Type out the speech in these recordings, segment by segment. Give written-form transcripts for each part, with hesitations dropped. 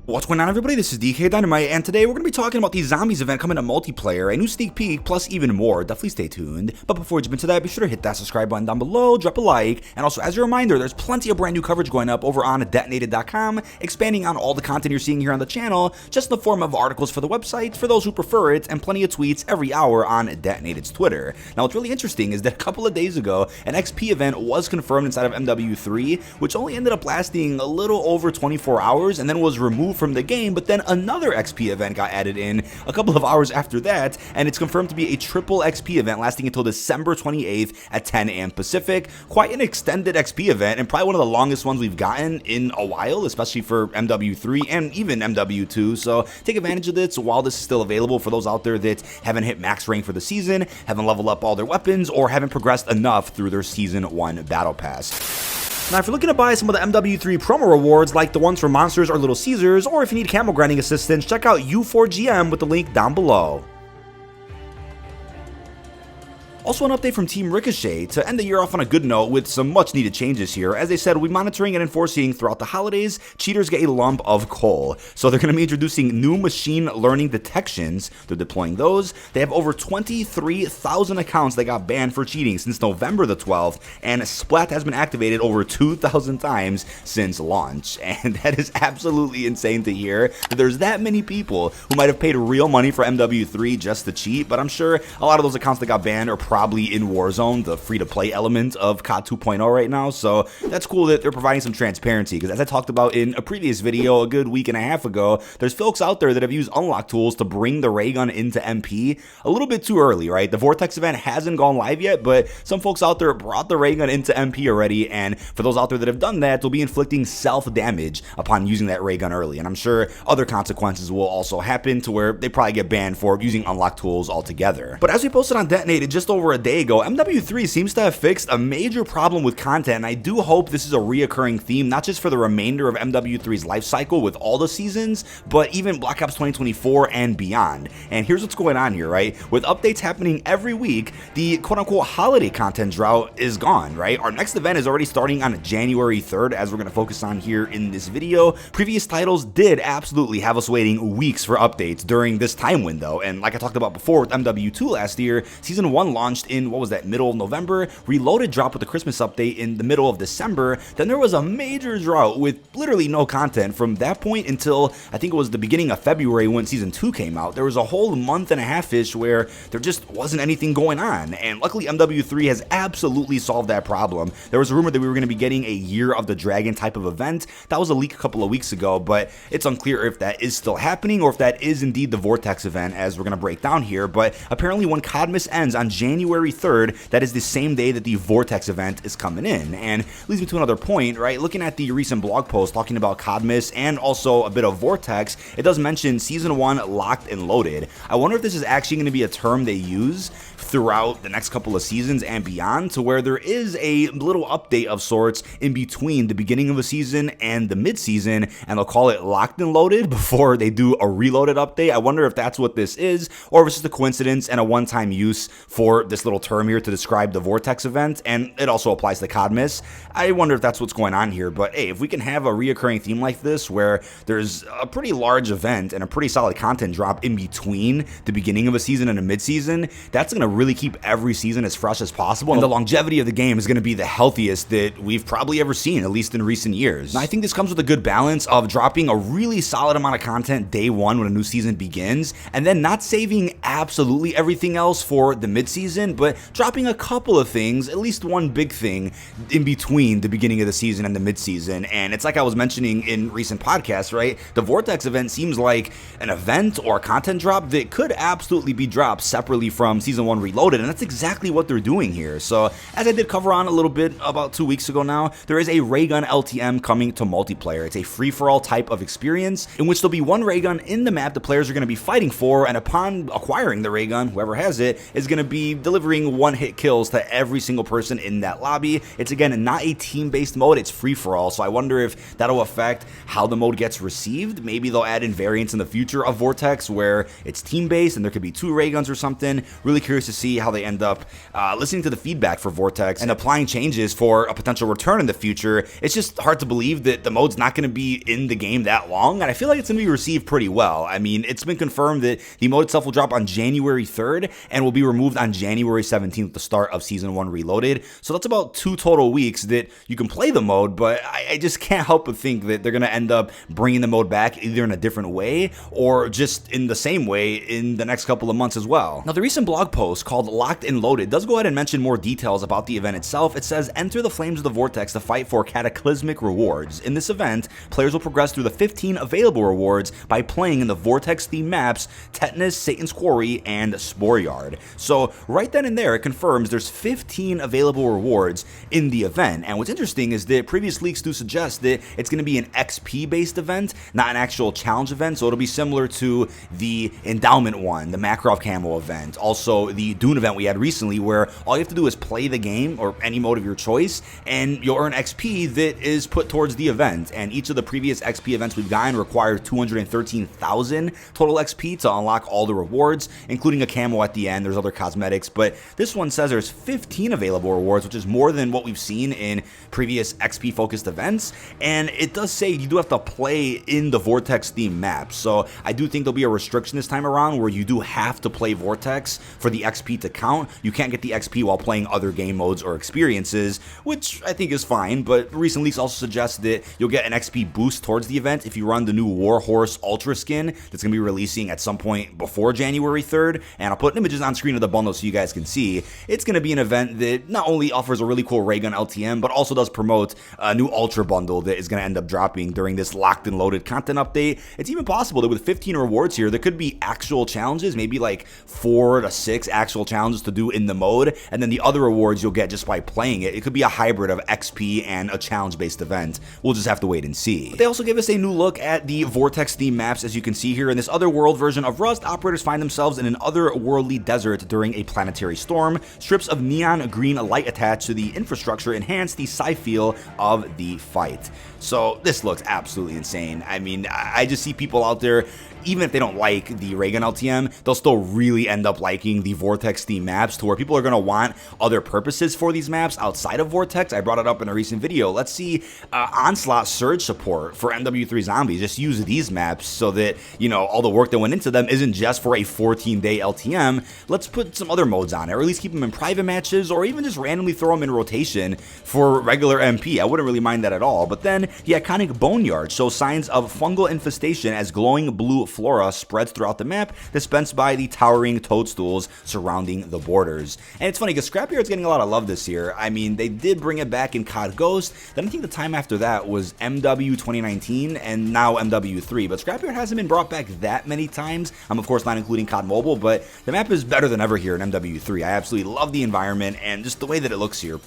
What's going on, everybody? This is dkdynamite, and today we're going to be talking about the Zombies event coming to multiplayer, a new sneak peek, plus even more. Definitely stay tuned. But before we jump into that, be sure to hit that subscribe button down below, drop a like, and also as a reminder, there's plenty of brand new coverage going up over on detonated.com, expanding on all the content you're seeing here on the channel, just in the form of articles for the website, for those who prefer it, and plenty of tweets every hour on Detonated's Twitter. Now, what's really interesting is that a couple of days ago, an XP event was confirmed inside of MW3, which only ended up lasting a little over 24 hours, and then was removed from the game, but then another XP event got added in a couple of hours after that, and it's confirmed to be a triple XP event lasting until December 28th at 10 a.m. Pacific. Quite an extended XP event, and probably one of the longest ones we've gotten in a while, especially for MW3 and even MW2, so take advantage of this while this is still available for those out there that haven't hit max rank for the season, haven't leveled up all their weapons, or haven't progressed enough through their Season 1 Battle Pass. Now, if you're looking to buy some of the MW3 promo rewards like the ones for Monsters or Little Caesars, or if you need camo grinding assistance, check out U4GM with the link down below. Also, an update from Team Ricochet to end the year off on a good note with some much needed changes here. As they said, we'll be monitoring and enforcing throughout the holidays, cheaters get a lump of coal. So they're going to be introducing new machine learning detections. They're deploying those. They have over 23,000 accounts that got banned for cheating since November the 12th, and Splat has been activated over 2,000 times since launch. And that is absolutely insane to hear that there's that many people who might have paid real money for MW3 just to cheat, but I'm sure a lot of those accounts that got banned are probably in Warzone, the free-to-play element of COD 2.0 right now, so that's cool that they're providing some transparency, because as I talked about in a previous video a good week and a half ago, there's folks out there that have used unlock tools to bring the ray gun into MP a little bit too early, right? The Vortex event hasn't gone live yet, but some folks out there brought the ray gun into MP already, and for those out there that have done that, they'll be inflicting self-damage upon using that ray gun early, and I'm sure other consequences will also happen to where they probably get banned for using unlock tools altogether. But as we posted on Detonated just over a day ago, MW3 seems to have fixed a major problem with content, and I do hope this is a reoccurring theme, not just for the remainder of MW3's life cycle with all the seasons, but even Black Ops 2024 and beyond. And here's what's going on here, right? With updates happening every week, the quote-unquote holiday content drought is gone, right? Our next event is already starting on January 3rd, as we're going to focus on here in this video. Previous titles did absolutely have us waiting weeks for updates during this time window, and like I talked about before with MW2 last year, Season 1 launched in, what was that, middle of November, Reloaded dropped with the Christmas update in the middle of December, then there was a major drought with literally no content from that point until I think it was the beginning of February when Season 2 came out. There was a whole month and a half-ish where there just wasn't anything going on, and luckily MW3 has absolutely solved that problem. There was a rumor that we were going to be getting a Year of the Dragon type of event. That was a leak a couple of weeks ago, but it's unclear if that is still happening or if that is indeed the Vortex event, as we're going to break down here. But apparently when CODmas ends on January 3rd, that is the same day that the Vortex event is coming in, and leads me to another point, right? Looking at the recent blog post talking about CODmas and also a bit of Vortex, it does mention Season 1 locked and loaded. I wonder if this is actually going to be a term they use throughout the next couple of seasons and beyond, to where there is a little update of sorts in between the beginning of a season and the mid-season, and they'll call it locked and loaded before they do a reloaded update. I wonder if that's what this is, or if it's just a coincidence and a one-time use for this little term here to describe the Vortex event, and it also applies to CODmas. I wonder if that's what's going on here, but hey, if we can have a reoccurring theme like this where there's a pretty large event and a pretty solid content drop in between the beginning of a season and a mid-season, that's going to really keep every season as fresh as possible, and the longevity of the game is going to be the healthiest that we've probably ever seen, at least in recent years. Now, I think this comes with a good balance of dropping a really solid amount of content day one when a new season begins, and then not saving absolutely everything else for the mid-season, but dropping a couple of things, at least one big thing, in between the beginning of the season and the mid-season. And it's like I was mentioning in recent podcasts, right? The Vortex event seems like an event or a content drop that could absolutely be dropped separately from Season 1 Reloaded, and that's exactly what they're doing here. So, as I did cover on a little bit about 2 weeks ago now, there is a ray gun LTM coming to multiplayer. It's a free-for-all type of experience in which there'll be one ray gun in the map the players are going to be fighting for, and upon acquiring the ray gun, whoever has it is going to be delivering one-hit kills to every single person in that lobby. It's again not a team-based mode, it's free-for-all, so I wonder if that'll affect how the mode gets received. Maybe they'll add in variants in the future of Vortex where it's team-based and there could be 2 ray guns or something. Really curious curious to see how they end up listening to the feedback for Vortex and applying changes for a potential return in the future. It's just hard to believe that the mode's not going to be in the game that long, and I feel like it's going to be received pretty well. I mean, it's been confirmed that the mode itself will drop on January 3rd and will be removed on January 17th, the start of Season 1 Reloaded. So that's about 2 total weeks that you can play the mode, but I just can't help but think that they're going to end up bringing the mode back either in a different way or just in the same way in the next couple of months as well. Now, the recent blog post called Locked and Loaded does go ahead and mention more details about the event itself. It says, enter the flames of the Vortex to fight for cataclysmic rewards. In this event, players will progress through the 15 available rewards by playing in the Vortex-themed maps Tetanus, Satan's Quarry, and Boneyard. So right then and there, it confirms there's 15 available rewards in the event. And what's interesting is that previous leaks do suggest that it's going to be an XP-based event, not an actual challenge event. So it'll be similar to the Endowment one, the Makarov Camo event, also the Dune event we had recently, where all you have to do is play the game or any mode of your choice, and you'll earn XP that is put towards the event. And each of the previous XP events we've gotten required 213,000 total XP to unlock all the rewards, including a camo at the end. There's other cosmetics, but this one says there's 15 available rewards, which is more than what we've seen in previous XP focused events. And it does say you do have to play in the Vortex theme map. So I do think there'll be a restriction this time around where you do have to play Vortex for the XP to count. You can't get the XP while playing other game modes or experiences, which I think is fine, but recent leaks also suggest that you'll get an XP boost towards the event if you run the new Warhorse Ultra skin that's going to be releasing at some point before January 3rd, and I'll put images on screen of the bundle so you guys can see. It's going to be an event that not only offers a really cool ray gun LTM, but also does promote a new Ultra bundle that is going to end up dropping during this Locked and Loaded content update. It's even possible that with 15 rewards here, there could be actual challenges, maybe like 4 to 6 actual challenges to do in the mode, and then the other rewards you'll get just by playing it. It could be a hybrid of XP and a challenge-based event. We'll just have to wait and see. But they also give us a new look at the Vortex theme maps. As you can see here, in this other world version of Rust, operators find themselves in an otherworldly desert during a planetary storm. Strips of neon green light attached to the infrastructure enhance the sci-feel of the fight. So this looks absolutely insane. I mean, I just see people out there, even if they don't like the ray gun LTM, they'll still really end up liking the Vortex theme maps, to where people are going to want other purposes for these maps outside of Vortex. I brought it up in a recent video. Let's see Onslaught Surge support for MW3 Zombies. Just use these maps so that, you know, all the work that went into them isn't just for a 14-day LTM. Let's put some other modes on it, or at least keep them in private matches, or even just randomly throw them in rotation for regular MP. I wouldn't really mind that at all. But then the iconic Boneyard shows signs of fungal infestation as glowing blue flora spreads throughout the map, dispensed by the towering toadstools surrounding the borders. And it's funny because Scrapyard's getting a lot of love this year. I mean, they did bring it back in COD Ghost, then I think the time after that was MW 2019, and now MW3, but Scrapyard hasn't been brought back that many times. I'm of course not including COD Mobile, but the map is better than ever here in MW3. I absolutely love the environment and just the way that it looks here.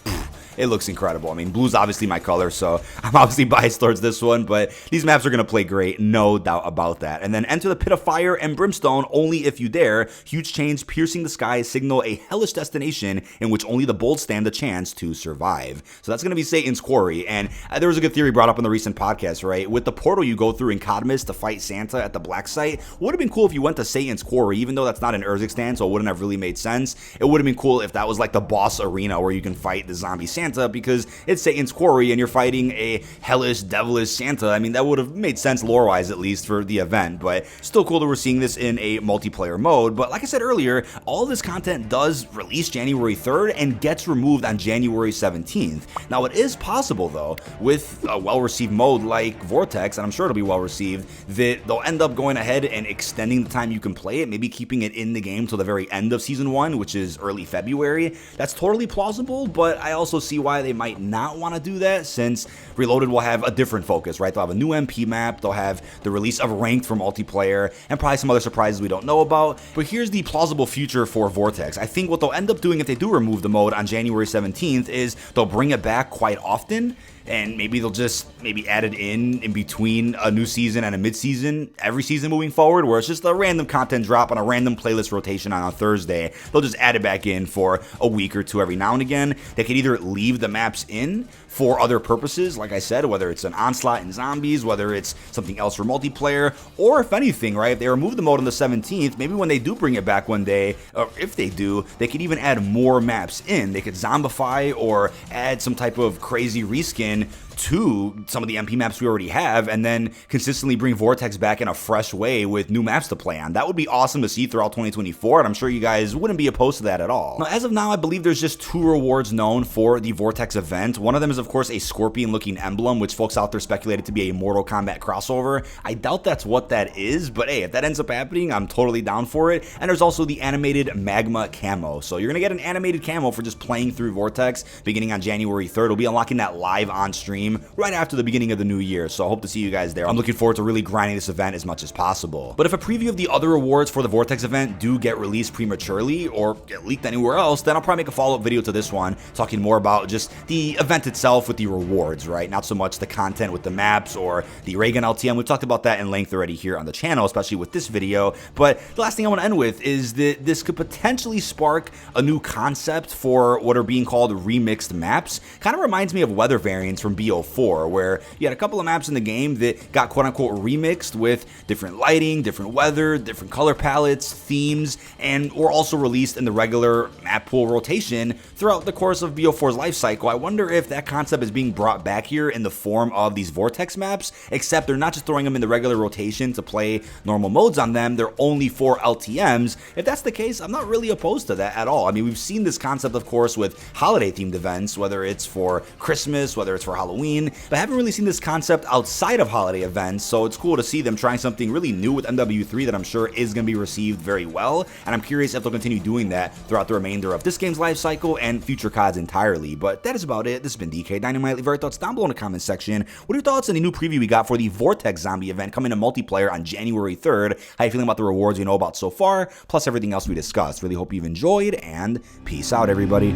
It looks incredible. I mean, blue's obviously my color, so I'm obviously biased towards this one, but these maps are going to play great, no doubt about that. And then enter the pit of fire and brimstone only if you dare. Huge chains piercing the sky signal a hellish destination in which only the bold stand a chance to survive. So that's going to be Satan's Quarry, and there was a good theory brought up in the recent podcast, right? With the portal you go through in Codmus to fight Santa at the Black Site, would have been cool if you went to Satan's Quarry, even though that's not an Urzikstan, so it wouldn't have really made sense. It would have been cool if that was like the boss arena where you can fight the zombie Santa, because it's Satan's Quarry and you're fighting a hellish, devilish Santa. I mean, that would have made sense lore-wise, at least, for the event, but still cool that we're seeing this in a multiplayer mode. But like I said earlier, all this content does release January 3rd and gets removed on January 17th. Now, it is possible, though, with a well-received mode like Vortex, and I'm sure it'll be well-received, that they'll end up going ahead and extending the time you can play it, maybe keeping it in the game till the very end of Season 1, which is early February. That's totally plausible, but I also see why they might not want to do that, since Reloaded will have a different focus, right? They'll have a new MP map, they'll have the release of Ranked for multiplayer, and probably some other surprises we don't know about. But here's the plausible future for Vortex. I think what they'll end up doing if they do remove the mode on January 17th is they'll bring it back quite often, and maybe they'll just add it in between a new season and a mid-season every season moving forward, where it's just a random content drop on a random playlist rotation on a Thursday. They'll just add it back in for a week or two every now and again. They could either leave the maps in for other purposes, like I said, whether it's an onslaught in zombies, whether it's something else for multiplayer, or if anything, right, if they remove the mode on the 17th, maybe when they do bring it back one day, or if they do, they could even add more maps in. They could zombify or add some type of crazy reskin to some of the MP maps we already have, and then consistently bring Vortex back in a fresh way with new maps to play on. That would be awesome to see throughout 2024, and I'm sure you guys wouldn't be opposed to that at all. Now, as of now, I believe there's just 2 rewards known for the Vortex event. One of them is, of course, a scorpion-looking emblem, which folks out there speculated to be a Mortal Kombat crossover. I doubt that's what that is, but hey, if that ends up happening, I'm totally down for it. And there's also the animated Magma Camo. So you're gonna get an animated camo for just playing through Vortex beginning on January 3rd. We'll be unlocking that live on stream right after the beginning of the new year, so I hope to see you guys there. I'm looking forward to really grinding this event as much as possible. But if a preview of the other rewards for the Vortex event do get released prematurely or get leaked anywhere else, then I'll probably make a follow-up video to this one talking more about just the event itself with the rewards, right? Not so much the content with the maps or the ray gun LTM. We've talked about that in length already here on the channel, especially with this video. But the last thing I want to end with is that this could potentially spark a new concept for what are being called remixed maps. Kind of reminds me of weather variants from BO4, where you had a couple of maps in the game that got quote-unquote remixed with different lighting, different weather, different color palettes, themes, and were also released in the regular map pool rotation throughout the course of BO4's life cycle. I wonder if that concept is being brought back here in the form of these Vortex maps, except they're not just throwing them in the regular rotation to play normal modes on them, they're only for LTMs. If that's the case, I'm not really opposed to that at all. I mean, we've seen this concept, of course, with holiday-themed events, whether it's for Christmas, whether it's for Halloween, but I haven't really seen this concept outside of holiday events, so it's cool to see them trying something really new with MW3 that I'm sure is going to be received very well, and I'm curious if they'll continue doing that throughout the remainder of this game's life cycle and future CODs entirely. But that is about it. This has been dkdynamite. Leave your thoughts down below in the comment section. What are your thoughts on the new preview we got for the Vortex zombie event coming to multiplayer on January 3rd? How are you feeling about the rewards we know about so far, plus everything else we discussed? Really hope you've enjoyed, and peace out, everybody.